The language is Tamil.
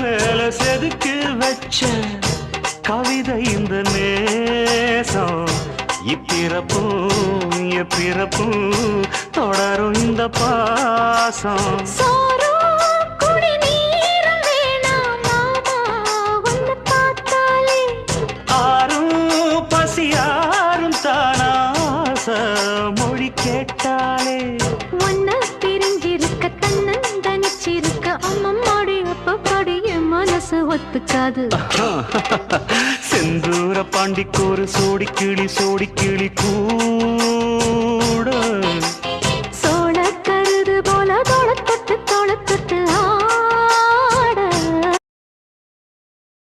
மேல செதுக்கு வச்ச கவிதை இந்த நேசம் இப்பிறப்பும் எப்பிறப்பும் தொடரும் இந்த பாசம் ஆரும் பசியாரும் தானாச மொழி கேட்டாலே ஒன்ன பிரிஞ்சிருக்க தன்னந்தனிச்சிருக்க அம்மம்மாடி அப்பப்படி என் மனசு ஒத்துக்காது செந்தூர பாண்டிக்கு ஒரு சோடி கிளி கூ